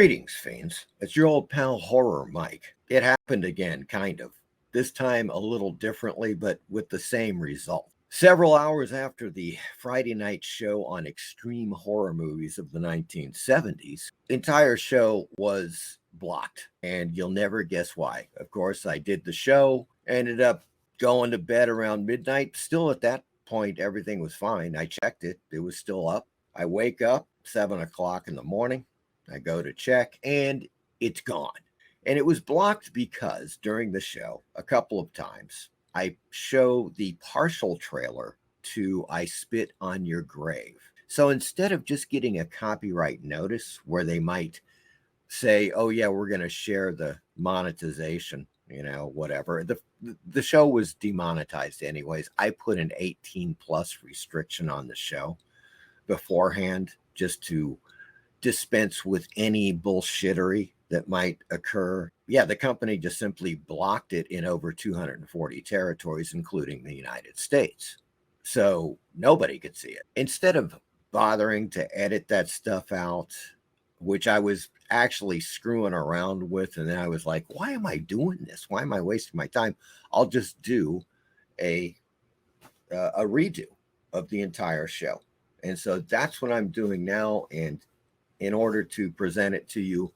Greetings, fiends. It's your old pal Horror Mike. It happened again, kind of. This time a little differently, but with the same result. Several hours after the Friday night show on extreme horror movies of the 1970s, the entire show was blocked, and you'll never guess why. Of course, I did the show, ended up going to bed around midnight. Still at that point, everything was fine. I checked it, it was still up. I wake up 7 o'clock in the morning. I go to check and it's gone. And it was blocked because during the show, a couple of times, I show the partial trailer to I Spit on Your Grave. So instead of just getting a copyright notice where they might say, oh yeah, we're going to share the monetization, whatever. The show was demonetized anyways. I put an 18 plus restriction on the show beforehand just to dispense with any bullshittery that might occur. Yeah, the company just simply blocked it in over 240 territories, including the United States. So nobody could see it. Instead of bothering to edit that stuff out, which I was actually screwing around with, and then I was like, why am I doing this? Why am I wasting my time? I'll just do a redo of the entire show. And so that's what I'm doing now. And in order to present it to you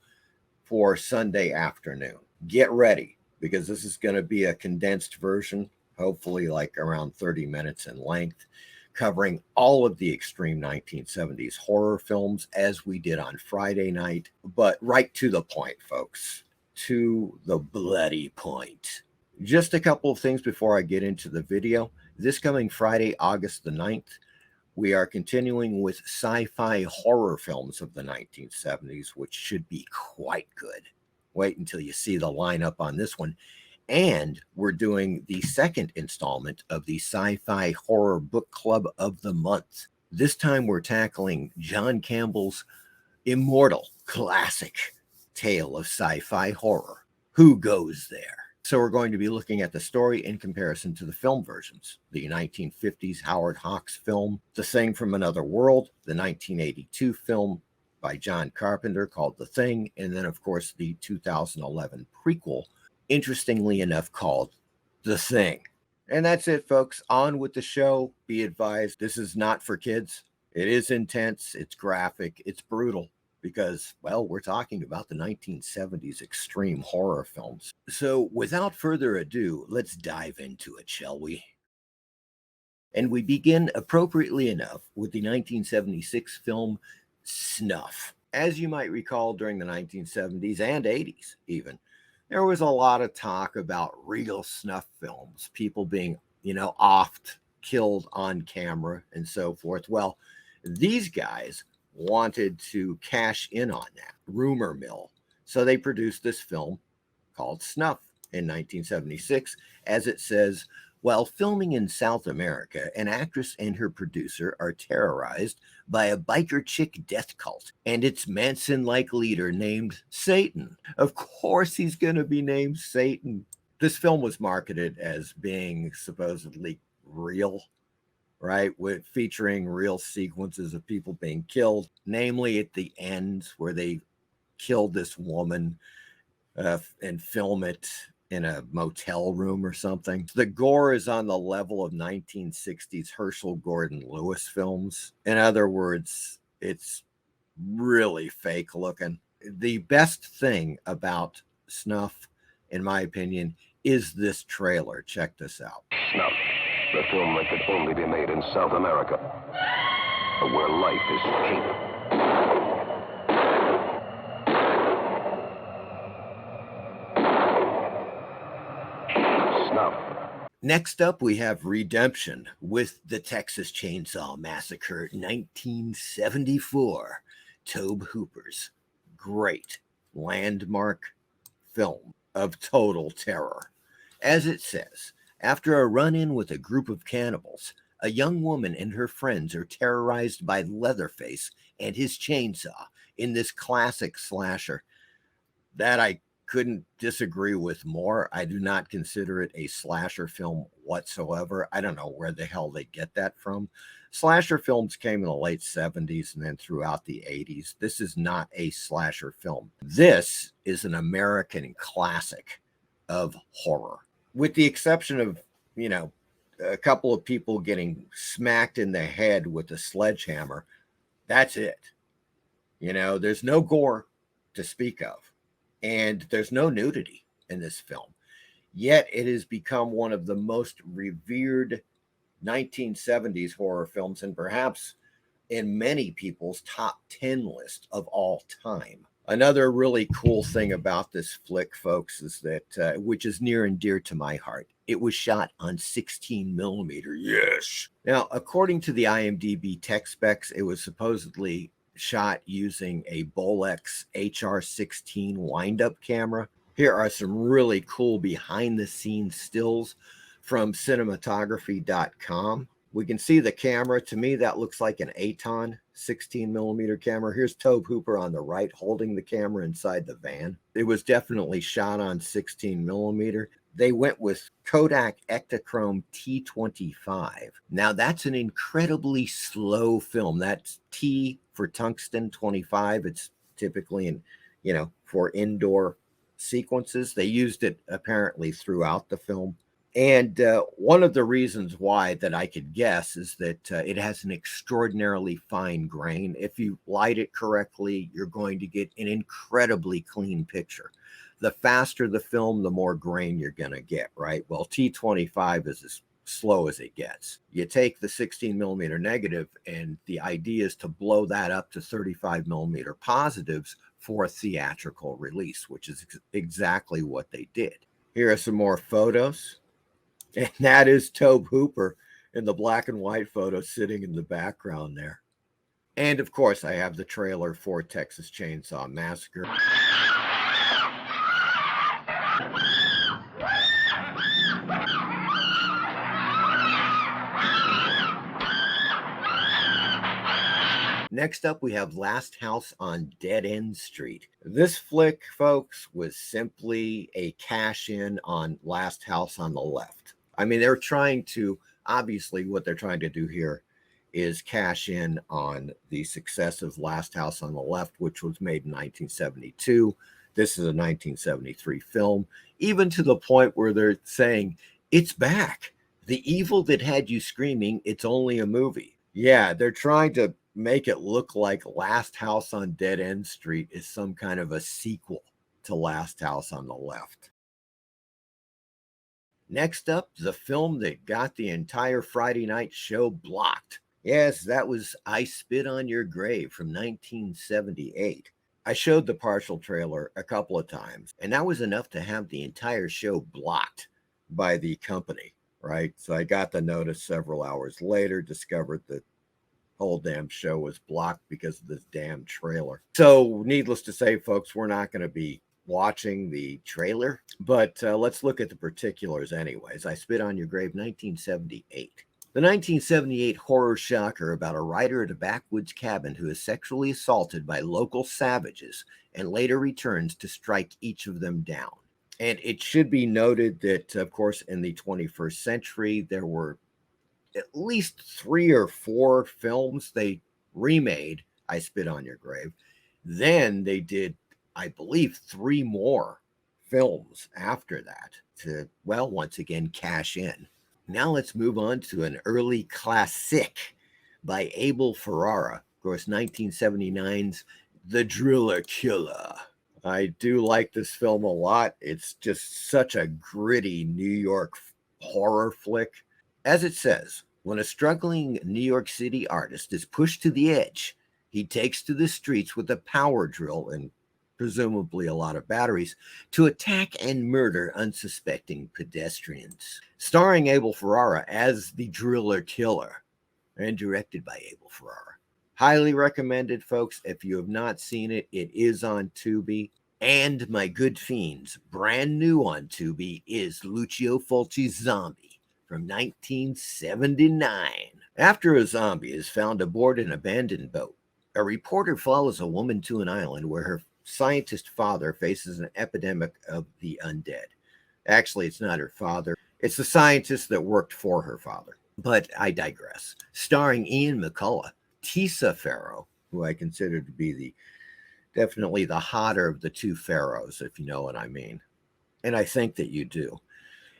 for Sunday afternoon. Get ready, because this is going to be a condensed version, hopefully like around 30 minutes in length, covering all of the extreme 1970s horror films as we did on Friday night, but right to the point, folks, to the bloody point. Just a couple of things before I get into the video. This coming Friday, August the 9th, we are continuing with sci-fi horror films of the 1970s, which should be quite good. Wait until you see the lineup on this one. And we're doing the second installment of the Sci-Fi Horror Book Club of the Month. This time we're tackling John Campbell's immortal classic tale of sci-fi horror, Who Goes There? So we're going to be looking at the story in comparison to the film versions. The 1950s Howard Hawks film, The Thing from Another World, the 1982 film by John Carpenter called The Thing, and then, of course, the 2011 prequel, interestingly enough, called The Thing. And that's it, folks. On with the show. Be advised, this is not for kids. It is intense, it's graphic, it's brutal. Because, well, we're talking about the 1970s extreme horror films. So without further ado, let's dive into it, shall we? And we begin appropriately enough with the 1976 film Snuff. As you might recall, during the 1970s and 80s even, there was a lot of talk about real snuff films, people being, offed, killed on camera, and so forth. Well, these guys wanted to cash in on that rumor mill. So they produced this film called Snuff in 1976. As it says, while filming in South America, an actress and her producer are terrorized by a biker chick death cult and its Manson-like leader named Satan. Of course he's going to be named Satan. This film was marketed as being supposedly real, right, with featuring real sequences of people being killed, namely at the end where they killed this woman and film it in a motel room or something. The gore is on the level of 1960s Herschel Gordon Lewis films. In other words, it's really fake looking. The best thing about Snuff, in my opinion, is this trailer. Check this out. Snuff, the film that could only be made in South America, where life is king. Snuff. Next up, we have Redemption with the Texas Chainsaw Massacre 1974. Tobe Hooper's great landmark film of total terror. As it says, after a run-in with a group of cannibals, a young woman and her friends are terrorized by Leatherface and his chainsaw in this classic slasher that I couldn't disagree with more. I do not consider it a slasher film whatsoever. I don't know where the hell they get that from. Slasher films came in the late 70s and then throughout the 80s. This is not a slasher film. This is an American classic of horror, with the exception of, a couple of people getting smacked in the head with a sledgehammer. That's it. There's no gore to speak of. And there's no nudity in this film. Yet it has become one of the most revered 1970s horror films, and perhaps in many people's top 10 list of all time. Another really cool thing about this flick, folks, is that, which is near and dear to my heart, it was shot on 16 millimeter. Yes. Now, according to the IMDb tech specs, it was supposedly shot using a Bolex HR-16 wind-up camera. Here are some really cool behind-the-scenes stills from cinematography.com. We can see the camera. To me, that looks like an Aton 16 millimeter camera. Here's Tobe Hooper on the right holding the camera inside the van. It was definitely shot on 16 millimeter. They went with Kodak Ektachrome T25. Now, that's an incredibly slow film. That's T for tungsten 25. It's typically for indoor sequences. They used it apparently throughout the film. And one of the reasons why that I could guess is that it has an extraordinarily fine grain. If you light it correctly, you're going to get an incredibly clean picture. The faster the film, the more grain you're going to get, right? Well, T25 is as slow as it gets. You take the 16 millimeter negative, and the idea is to blow that up to 35 millimeter positives for a theatrical release, which is exactly what they did. Here are some more photos. And that is Tobe Hooper in the black and white photo sitting in the background there. And of course, I have the trailer for Texas Chainsaw Massacre. Next up, we have Last House on Dead End Street. This flick, folks, was simply a cash-in on Last House on the Left. I mean, they're trying to, obviously, what they're trying to do here is cash in on the success of Last House on the Left, which was made in 1972. This is a 1973 film, even to the point where they're saying, it's back. The evil that had you screaming, it's only a movie. Yeah, they're trying to make it look like Last House on Dead End Street is some kind of a sequel to Last House on the Left. Next up, the film that got the entire Friday night show blocked. Yes, that was I Spit on Your Grave from 1978. I showed the partial trailer a couple of times, and that was enough to have the entire show blocked by the company, right? So I got the notice several hours later, discovered that whole damn show was blocked because of this damn trailer. So needless to say, folks, we're not going to be watching the trailer, but let's look at the particulars anyways. I Spit on Your Grave, 1978. The 1978 horror shocker about a writer at a backwoods cabin who is sexually assaulted by local savages and later returns to strike each of them down. And it should be noted that, of course, in the 21st century, there were at least 3 or 4 films they remade I Spit on Your Grave. Then they did, I believe, 3 more films after that to, well, once again, cash in. Now let's move on to an early classic by Abel Ferrara, of course, 1979's The Driller Killer. I do like this film a lot. It's just such a gritty New York horror flick. As it says, when a struggling New York City artist is pushed to the edge, he takes to the streets with a power drill and presumably a lot of batteries, to attack and murder unsuspecting pedestrians. Starring Abel Ferrara as the Driller Killer and directed by Abel Ferrara. Highly recommended, folks. If you have not seen it, it is on Tubi. And My Good Fiends, brand new on Tubi, is Lucio Fulci's Zombie from 1979. After a zombie is found aboard an abandoned boat, a reporter follows a woman to an island where her scientist father faces an epidemic of the undead. Actually, it's not her father. It's the scientist that worked for her father. But I digress. Starring Ian McCulloch, Tisa Farrow, who I consider to be definitely the hotter of the two Pharaohs, if you know what I mean. And I think that you do.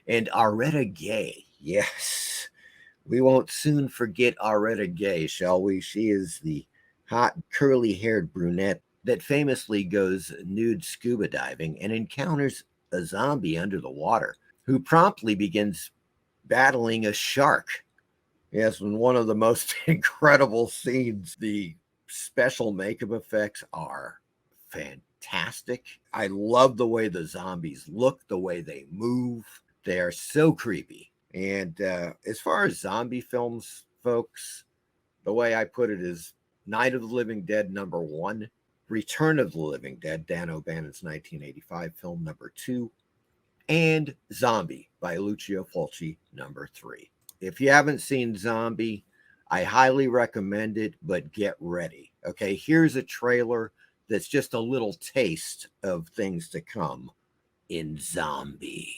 And Aretta Gay. Yes. We won't soon forget Aretta Gay, shall we? She is the hot, curly-haired brunette that famously goes nude scuba diving and encounters a zombie under the water who promptly begins battling a shark. Yes, in one of the most incredible scenes. The special makeup effects are fantastic. I love the way the zombies look, the way they move. They are so creepy. And as far as zombie films, folks, the way I put it is Night of the Living Dead #1, Return of the Living Dead, Dan O'Bannon's 1985 film #2, and Zombie by Lucio Fulci #3. If you haven't seen Zombie, I highly recommend it, but get ready. Okay, here's a trailer that's just a little taste of things to come in Zombie.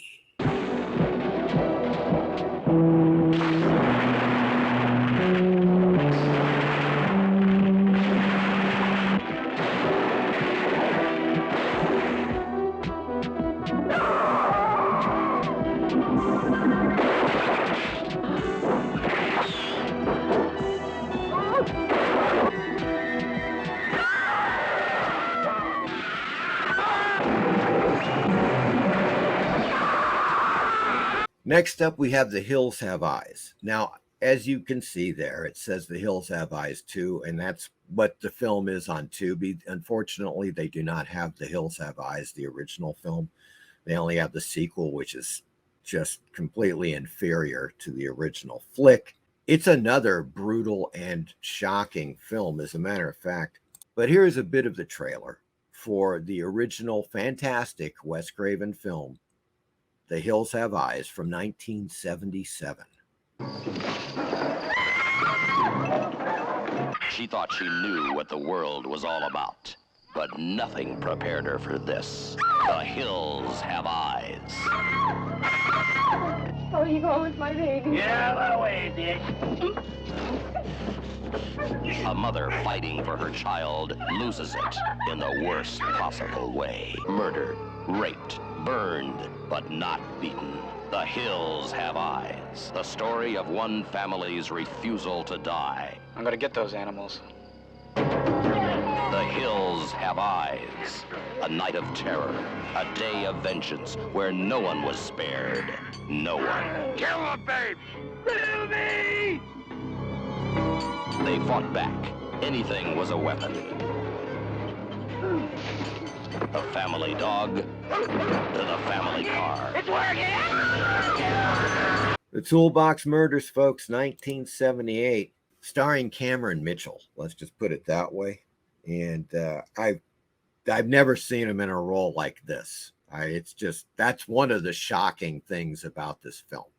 Next up, we have The Hills Have Eyes. Now, as you can see there, it says The Hills Have Eyes 2, and that's what the film is on Tubi. Unfortunately, they do not have The Hills Have Eyes, the original film. They only have the sequel, which is just completely inferior to the original flick. It's another brutal and shocking film, as a matter of fact. But here's a bit of the trailer for the original fantastic Wes Craven film, The Hills Have Eyes, from 1977. She thought she knew what the world was all about, but nothing prepared her for this. The hills have eyes. Oh, you going with my baby? Get out of the way, Dick. A mother fighting for her child loses it in the worst possible way. Murdered, raped, burned, but not beaten. The hills have eyes. The story of one family's refusal to die. I'm gonna get those animals. The hills have eyes. A night of terror. A day of vengeance where no one was spared. No one. Kill the babe! Kill me! They fought back. Anything was a weapon. The family dog to the family car. It's working! The Toolbox Murders, folks, 1978, starring Cameron Mitchell. Let's just put it that way. And I've never seen him in a role like this. That's one of the shocking things about this film.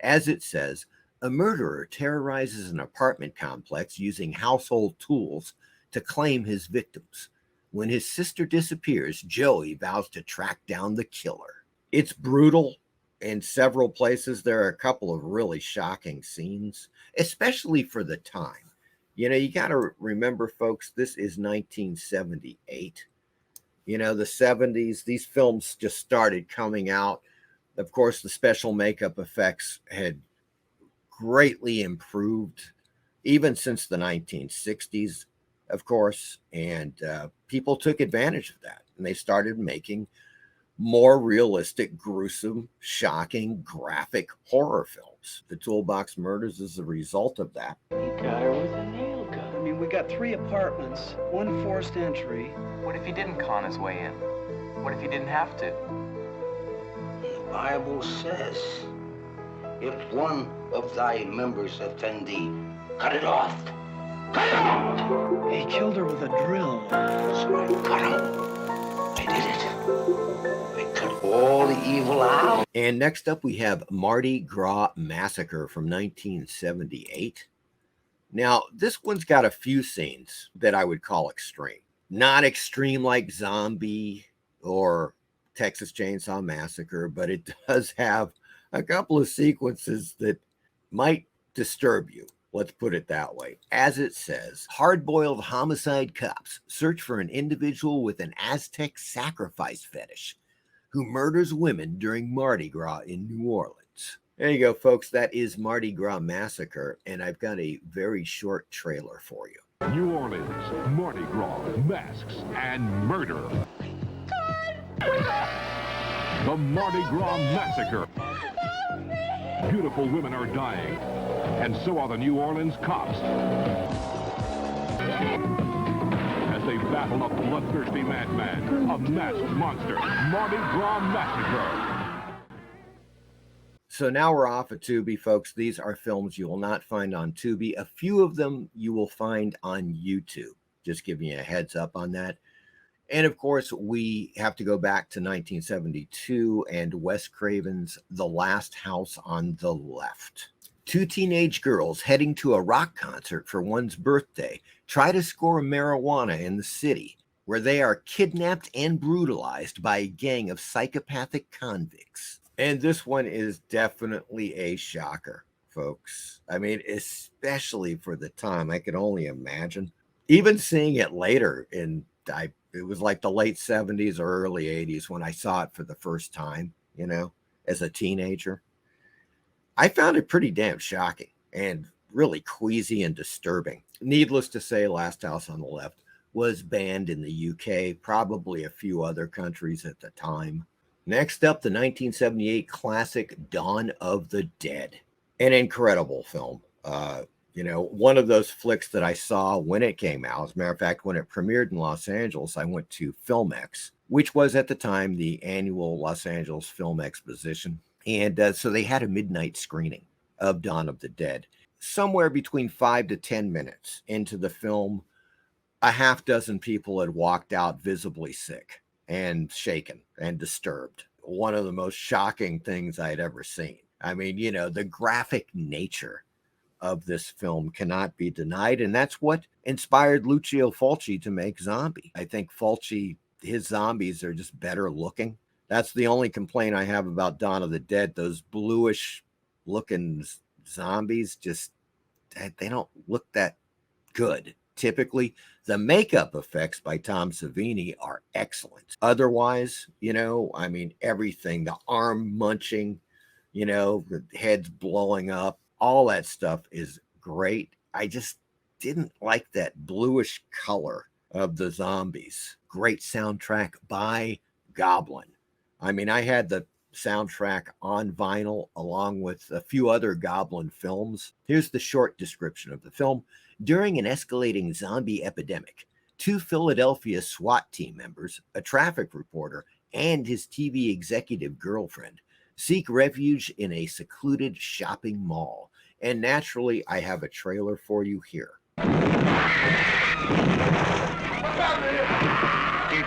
As it says, a murderer terrorizes an apartment complex using household tools to claim his victims. When his sister disappears, Joey vows to track down the killer. It's brutal. In several places, there are a couple of really shocking scenes, especially for the time. You know, you got to remember, folks, this is 1978. You know, the 70s, these films just started coming out. Of course, the special makeup effects had greatly improved, even since the 1960s, of course, and people took advantage of that, and they started making more realistic, gruesome, shocking, graphic horror films. The Toolbox Murders is a result of that. He got her with a nail gun. I mean, we got 3 apartments, 1 forced entry. What if he didn't con his way in? What if he didn't have to? The Bible says, if one of thy members offend thee, cut it off. Cut it off! He killed her with a drill. So I cut him. I did it. I cut all the evil out. And next up, we have Mardi Gras Massacre from 1978. Now, this one's got a few scenes that I would call extreme. Not extreme like Zombie or Texas Chainsaw Massacre, but it does have a couple of sequences that might disturb you. Let's put it that way. As it says, hard-boiled homicide cops search for an individual with an Aztec sacrifice fetish who murders women during Mardi Gras in New Orleans. There you go, folks. That is Mardi Gras Massacre, and I've got a very short trailer for you. New Orleans, Mardi Gras, masks, and murder. The Mardi Gras Massacre. Beautiful women are dying, and so are the New Orleans cops. As they battle a bloodthirsty madman, a masked monster, Mardi Gras Massacre. So now we're off of Tubi, folks. These are films you will not find on Tubi. A few of them you will find on YouTube. Just giving you a heads up on that. And of course, we have to go back to 1972 and Wes Craven's The Last House on the Left. Two teenage girls heading to a rock concert for one's birthday try to score marijuana in the city, where they are kidnapped and brutalized by a gang of psychopathic convicts. And this one is definitely a shocker, folks. I mean, especially for the time, I can only imagine. Even seeing it later it was like the late 70s or early 80s when I saw it for the first time, as a teenager. I found it pretty damn shocking and really queasy and disturbing. Needless to say, Last House on the Left was banned in the UK, probably a few other countries at the time. Next up, the 1978 classic Dawn of the Dead. An incredible film. One of those flicks that I saw when it came out. As a matter of fact, when it premiered in Los Angeles, I went to FilmX, which was at the time the annual Los Angeles Film Exposition. And so they had a midnight screening of Dawn of the Dead. Somewhere between 5 to 10 minutes into the film, a half dozen people had walked out visibly sick and shaken and disturbed. One of the most shocking things I'd ever seen. I mean, the graphic nature of this film cannot be denied, and that's what inspired Lucio Fulci to make Zombie. I think Fulci, his zombies are just better looking. That's the only complaint I have about Dawn of the Dead. Those bluish looking zombies they don't look that good. Typically, the makeup effects by Tom Savini are excellent. Otherwise, everything, the arm munching, the heads blowing up, all that stuff is great. I just didn't like that bluish color of the zombies. Great soundtrack by Goblin. I mean, I had the soundtrack on vinyl along with a few other Goblin films. Here's the short description of the film. During an escalating zombie epidemic, two Philadelphia SWAT team members, a traffic reporter, and his TV executive girlfriend seek refuge in a secluded shopping mall. And naturally, I have a trailer for you here. It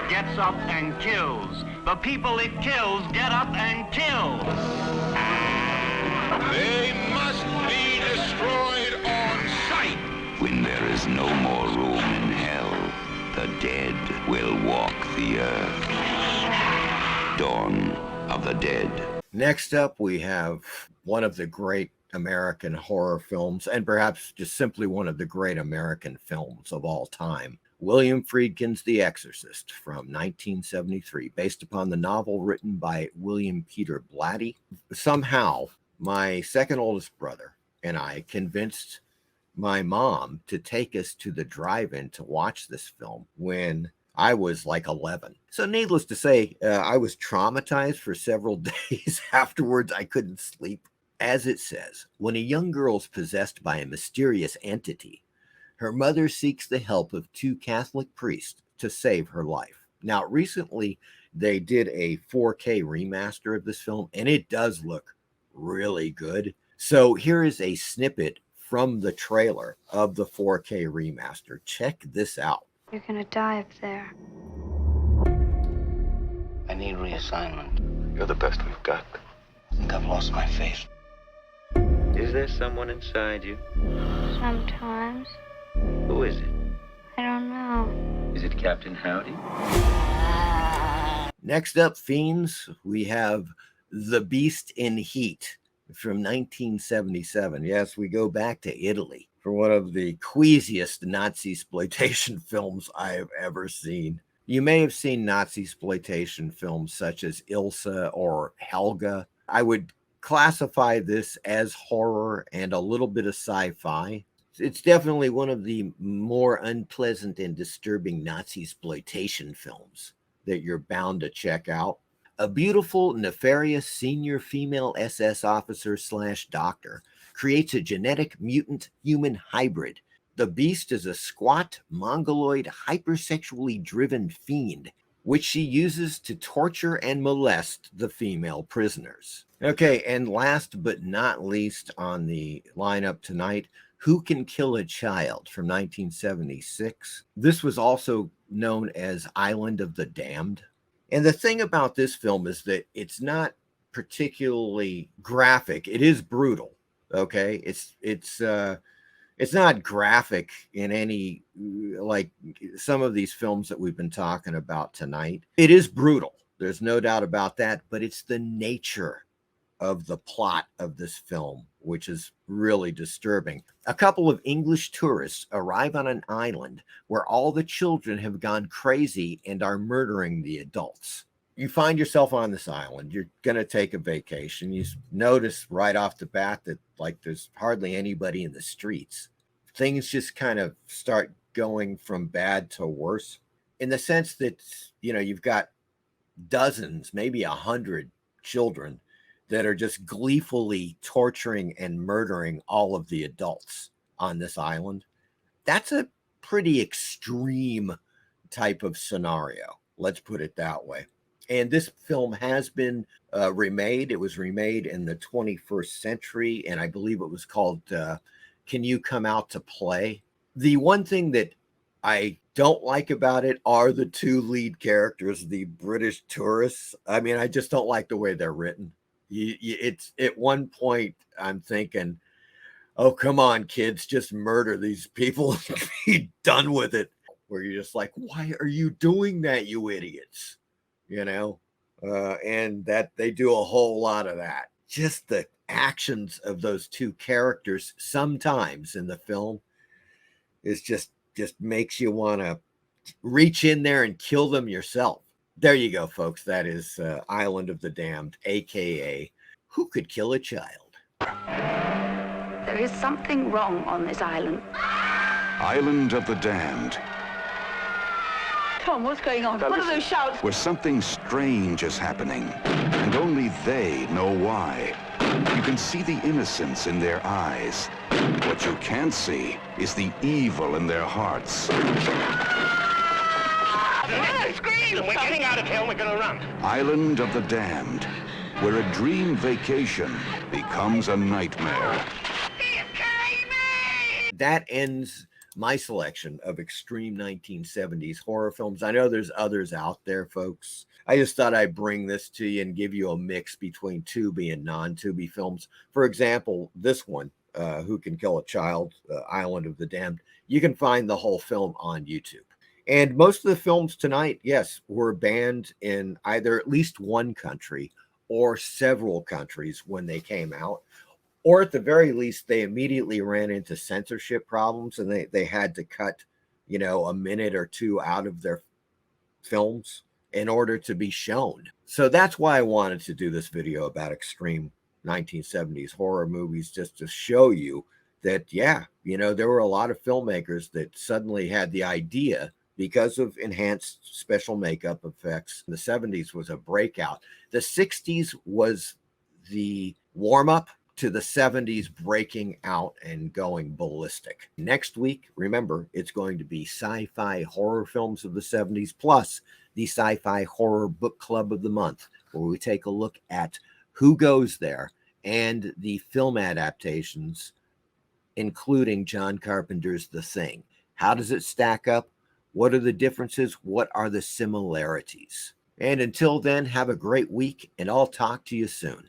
gets up and kills. The people it kills get up and kill. They must be destroyed on sight. When there is no more room in hell, the dead will walk the earth. Dawn of the Dead. Next up, we have one of the great American horror films, and perhaps just simply one of the great American films of all time. William Friedkin's The Exorcist from 1973, based upon the novel written by William Peter Blatty. Somehow, my second oldest brother and I convinced my mom to take us to the drive-in to watch this film when I was like 11. So needless to say, I was traumatized for several days afterwards. I couldn't sleep. As it says, when a young girl is possessed by a mysterious entity, her mother seeks the help of two Catholic priests to save her life. Now, recently, they did a 4K remaster of this film, and it does look really good. So here is a snippet from the trailer of the 4K remaster. Check this out. You're gonna die up there. I need reassignment. You're the best we've got. I think I've lost my faith. Is there someone inside you? Sometimes. Who is it? I don't know. Is it Captain Howdy? Next up, Fiends, we have The Beast in Heat from 1977. Yes, we go back to Italy for one of the queasiest Nazi exploitation films I have ever seen. You may have seen Nazi exploitation films such as Ilsa or Helga. I would classify this as horror and a little bit of sci-fi. It's definitely one of the more unpleasant and disturbing Nazi exploitation films that you're bound to check out. A beautiful, nefarious senior female SS officer / doctor creates a genetic mutant human hybrid. The Beast is a squat, mongoloid, hypersexually driven fiend, which she uses to torture and molest the female prisoners. Okay, and last but not least on the lineup tonight, Who Can Kill a Child from 1976. This was also known as Island of the Damned. And the thing about this film is that it's not particularly graphic. It is brutal, okay? It's not graphic in any, like some of these films that we've been talking about tonight. It is brutal. There's no doubt about that, but it's the nature of the plot of this film, which is really disturbing. A couple of English tourists arrive on an island where all the children have gone crazy and are murdering the adults. You find yourself on this island. You're going to take a vacation. You notice right off the bat that like there's hardly anybody in the streets. Things just kind of start going from bad to worse in the sense that, you know, you've got dozens, maybe 100 children that are just gleefully torturing and murdering all of the adults on this island. That's a pretty extreme type of scenario. Let's put it that way. And this film has been remade. It was remade in the 21st century, and I believe it was called Can You Come Out to Play? The one thing that I don't like about it are the two lead characters, the British tourists. I mean, I just don't like the way they're written. It's at one point I'm thinking, oh, come on, kids, just murder these people and be done with it. Where you're just like, why are you doing that, you idiots? You know, and that they do a whole lot of that. Just the actions of those two characters sometimes in the film is just makes you want to reach in there and kill them yourself. There you go, folks. That is Island of the Damned, aka Who Could Kill a Child? There is something wrong on this island. Island of the Damned. Tom, what's going on? What are those shouts? Where something strange is happening, and only they know why. You can see the innocence in their eyes. What you can't see is the evil in their hearts. Scream! We're getting out of here, we're gonna run. Island of the Damned, where a dream vacation becomes a nightmare. That ends my selection of extreme 1970s horror films. I know there's others out there, folks. I just thought I'd bring this to you and give you a mix between Tubi and non-Tubi films. For example, this one, Who Can Kill a Child, Island of the Damned, you can find the whole film on YouTube. And most of the films tonight, yes, were banned in either at least one country or several countries when they came out. Or at the very least, they immediately ran into censorship problems and they had to cut, you know, a minute or two out of their films in order to be shown. So that's why I wanted to do this video about extreme 1970s horror movies, just to show you that, yeah, you know, there were a lot of filmmakers that suddenly had the idea because of enhanced special makeup effects. The 70s was a breakout. The 60s was the warm-up to the 70s breaking out and going ballistic. Next week, remember, it's going to be sci-fi horror films of the 70s, plus the Sci-Fi Horror Book Club of the Month, where we take a look at who goes there and the film adaptations, including John Carpenter's The Thing. How does it stack up? What are the differences? What are the similarities? And until then, have a great week, and I'll talk to you soon.